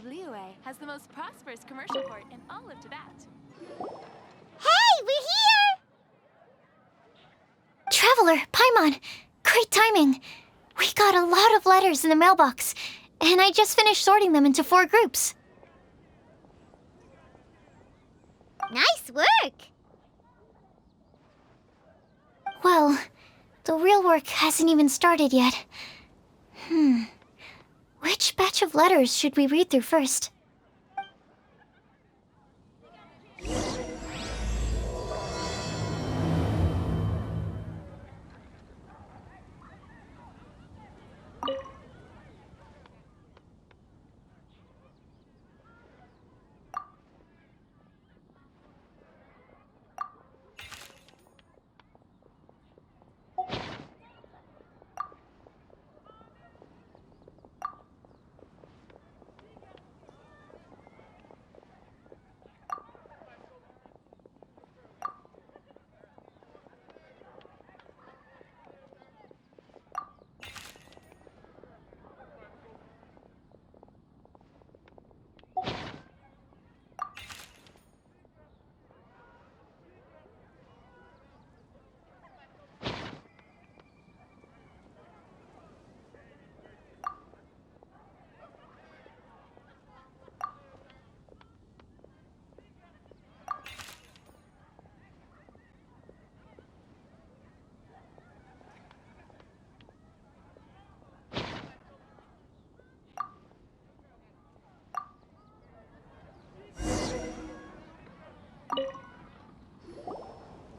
of Liyue has the most prosperous commercial port in all of Tibet. Hey, we're here! Traveler, Paimon, great timing. We got a lot of letters in the mailbox, and I just finished sorting them into 4 groups. Nice work! Well, the real work hasn't even started yet. Which batch of letters should we read through first?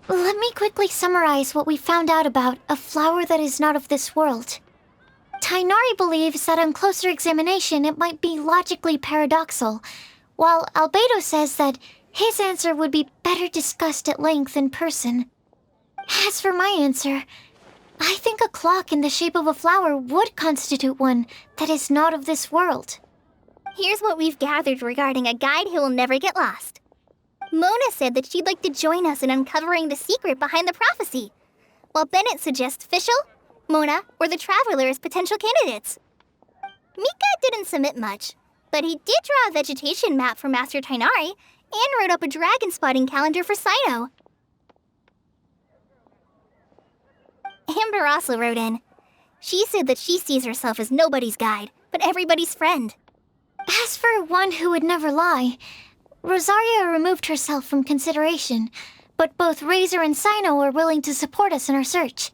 Let me quickly summarize what we found out about a flower that is not of this world. Tainari believes that on closer examination it might be logically paradoxal, while Albedo says that his answer would be better discussed at length in person. As for my answer, I think a clock in the shape of a flower would constitute one that is not of this world. Here's what we've gathered regarding a guide who will never get lost. Mona said that she'd like to join us in uncovering the secret behind the prophecy, while Bennett suggests Fischl, Mona, or the Traveler as potential candidates. Mika didn't submit much, but he did draw a vegetation map for Master Tainari and wrote up a dragon spotting calendar for Sino. Amber also wrote in. She said that she sees herself as nobody's guide, but everybody's friend. As for one who would never lie, Rosaria removed herself from consideration, but both Razor and Sino are willing to support us in our search.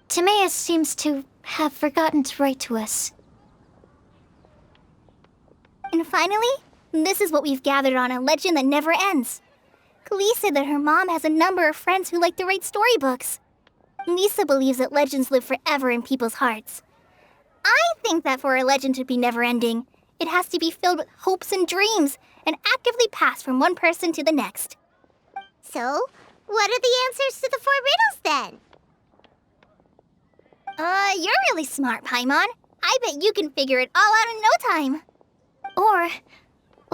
Timaeus seems to have forgotten to write to us. And finally, this is what we've gathered on a legend that never ends. Klee said that her mom has a number of friends who like to write storybooks. Lisa believes that legends live forever in people's hearts. I think that for a legend to be never-ending, it has to be filled with hopes and dreams, and actively passed from one person to the next. So, what are the answers to the 4 riddles then? You're really smart, Paimon. I bet you can figure it all out in no time. Or,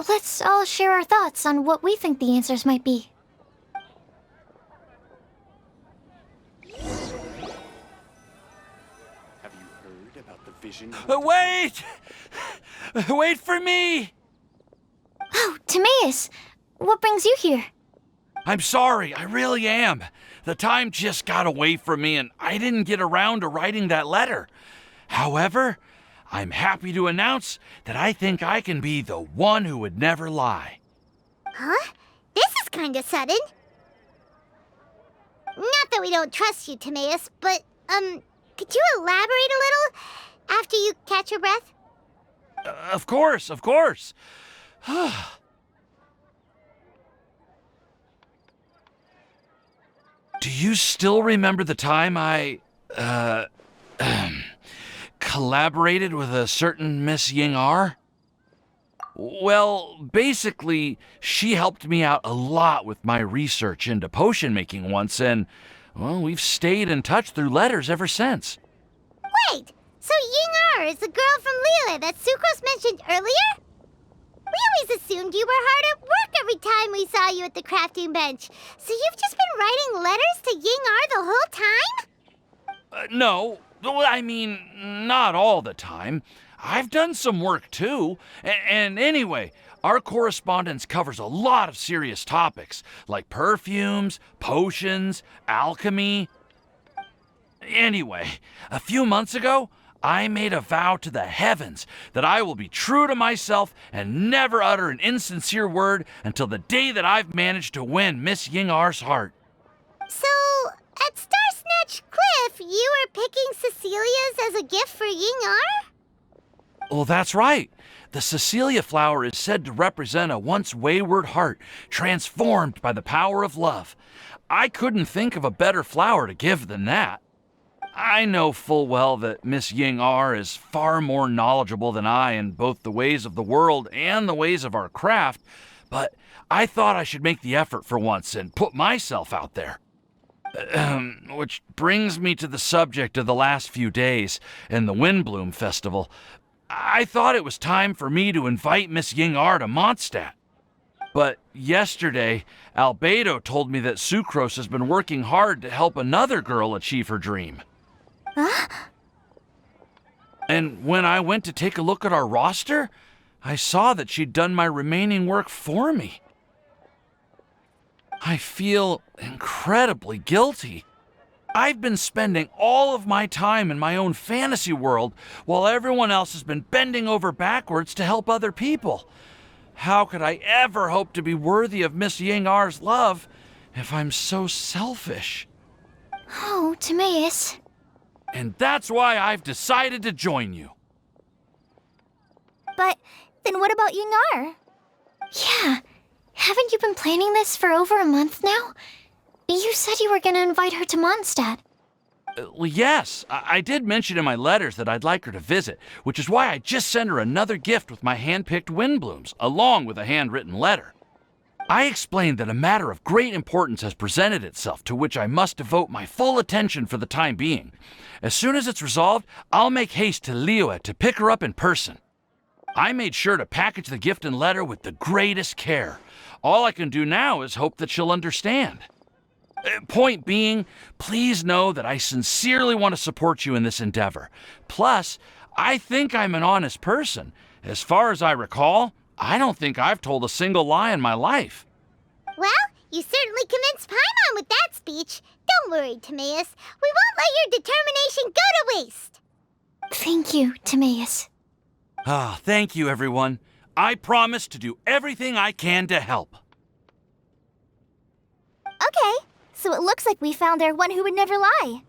let's all share our thoughts on what we think the answers might be. Have you heard about the vision? Wait! Wait for me! Oh, Timaeus! What brings you here? I'm sorry, I really am. The time just got away from me and I didn't get around to writing that letter. However, I'm happy to announce that I think I can be the one who would never lie. Huh? This is kinda sudden. Not that we don't trust you, Timaeus, but, could you elaborate a little after you catch your breath? Of course, of course. Do you still remember the time I, collaborated with a certain Miss Ying-R? Well, basically, she helped me out a lot with my research into potion making once, and, well, we've stayed in touch through letters ever since. Wait, so Ying-R is the girl from Liyue that Sucrose mentioned earlier? We always assumed you were hard at work every time we saw you at the crafting bench. So you've just been writing letters to Ying-R the whole time? No, I mean, not all the time. I've done some work too. And anyway, our correspondence covers a lot of serious topics, like perfumes, potions, alchemy. Anyway, a few months ago, I made a vow to the heavens that I will be true to myself and never utter an insincere word until the day that I've managed to win Miss Ying-Ar's heart. So, at Star Snatch Cliff, you were picking Cecilia's as a gift for Ying-Ar? Well, that's right. The Cecilia flower is said to represent a once wayward heart transformed by the power of love. I couldn't think of a better flower to give than that. I know full well that Miss Ying-Ar is far more knowledgeable than I in both the ways of the world and the ways of our craft, but I thought I should make the effort for once and put myself out there. Which brings me to the subject of the last few days and the Windbloom Festival. I thought it was time for me to invite Miss Ying-Ar to Mondstadt. But yesterday, Albedo told me that Sucrose has been working hard to help another girl achieve her dream. Huh? And when I went to take a look at our roster, I saw that she'd done my remaining work for me. I feel incredibly guilty. I've been spending all of my time in my own fantasy world while everyone else has been bending over backwards to help other people. How could I ever hope to be worthy of Miss Ying-Ar's love if I'm so selfish? Oh, Timaeus. And that's why I've decided to join you. But then what about Ying-Ar? Yeah. Haven't you been planning this for over a month now? You said you were gonna invite her to Mondstadt. Well, yes, I did mention in my letters that I'd like her to visit, which is why I just sent her another gift with my hand-picked windblooms, along with a handwritten letter. I explained that a matter of great importance has presented itself to which I must devote my full attention for the time being. As soon as it's resolved, I'll make haste to Liyue to pick her up in person. I made sure to package the gift and letter with the greatest care. All I can do now is hope that she'll understand. Point being, please know that I sincerely want to support you in this endeavor. Plus, I think I'm an honest person. As far as I recall, I don't think I've told a single lie in my life. Well, you certainly convinced Paimon with that speech. Don't worry, Timaeus. We won't let your determination go to waste. Thank you, Timaeus. Ah, thank you, everyone. I promise to do everything I can to help. Okay, so it looks like we found our one who would never lie.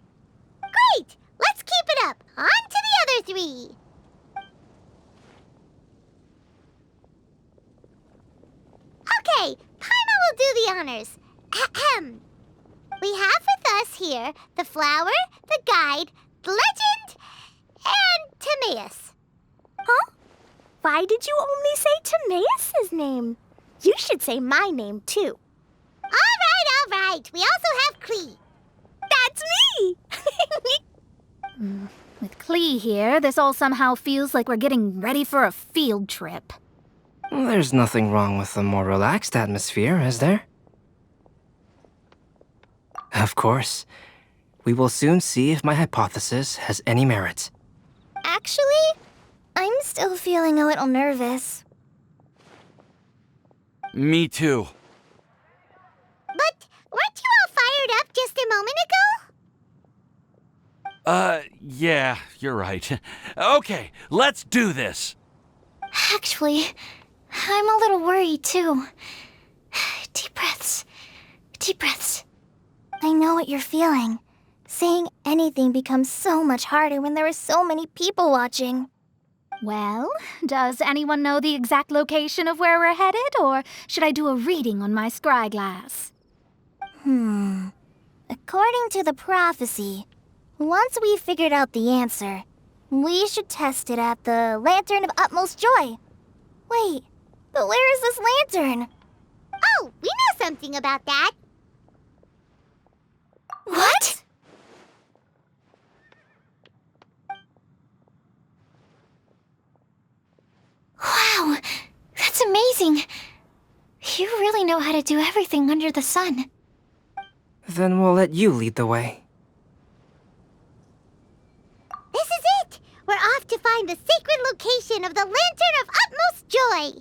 Great! Let's keep it up. On to the other three. Okay, Paimon will do the honors. Ahem. We have with us here the flower, the guide, the legend, and Timaeus. Huh? Why did you only say Timaeus' name? You should say my name, too. All right. We also have Klee. That's me! With Klee here, this all somehow feels like we're getting ready for a field trip. There's nothing wrong with a more relaxed atmosphere, is there? Of course. We will soon see if my hypothesis has any merit. Actually, I'm still feeling a little nervous. Me too. But weren't you all fired up just a moment ago? Yeah, you're right. Okay, let's do this. Actually, I'm a little worried too. Deep breaths. Deep breaths. I know what you're feeling. Saying anything becomes so much harder when there are so many people watching. Well, does anyone know the exact location of where we're headed, or should I do a reading on my scry glass? According to the prophecy, once we've figured out the answer, we should test it at the Lantern of Utmost Joy. Wait, but where is this lantern? Oh, we know something about that. What? Wow, that's amazing. You really know how to do everything under the sun. Then we'll let you lead the way. This is it. We're off to find the sacred location of the Lantern of Utmost Joy.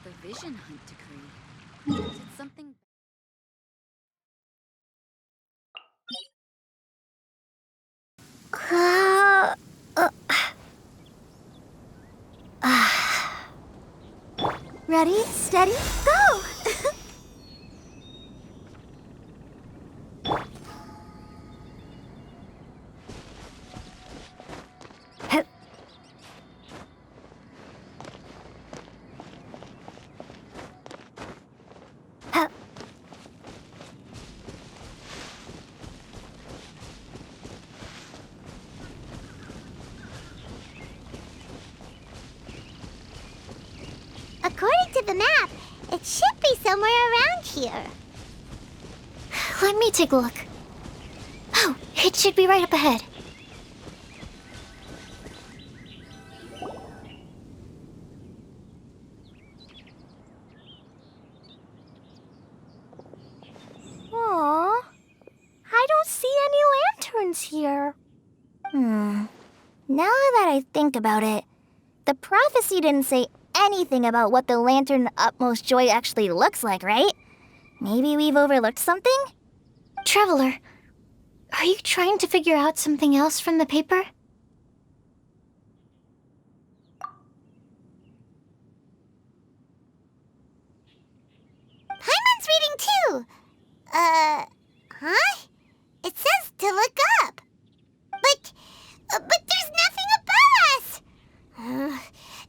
The Vision Hunt decree. Is it something? Ready, steady, go! According to the map, it should be somewhere around here. Let me take a look. Oh, it should be right up ahead. Aww. I don't see any lanterns here. Now that I think about it, the prophecy didn't say anything about what the Lantern Utmost Joy actually looks like, right? Maybe we've overlooked something? Traveler, are you trying to figure out something else from the paper? Paimon's reading too. Huh? It says to look up. But there's nothing above us.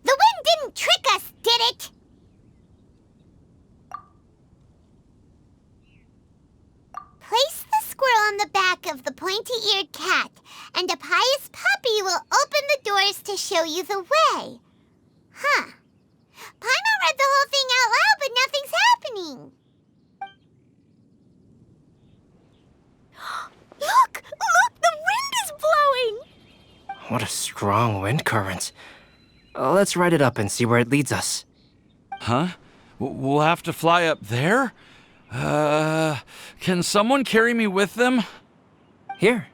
The wind didn't trick us, did it? Place the squirrel on the back of the pointy-eared cat, and a pious puppy will open the doors to show you the way. Huh. Paimon read the whole thing out loud, but nothing's happening. Look! Look! The wind is blowing! What a strong wind current. Let's ride it up and see where it leads us. Huh? We'll have to fly up there? Can someone carry me with them? Here.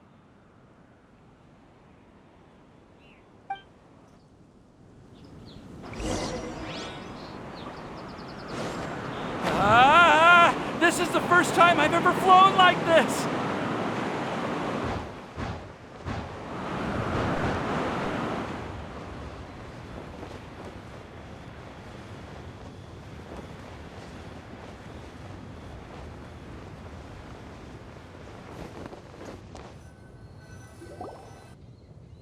This is the first time I've ever flown like this!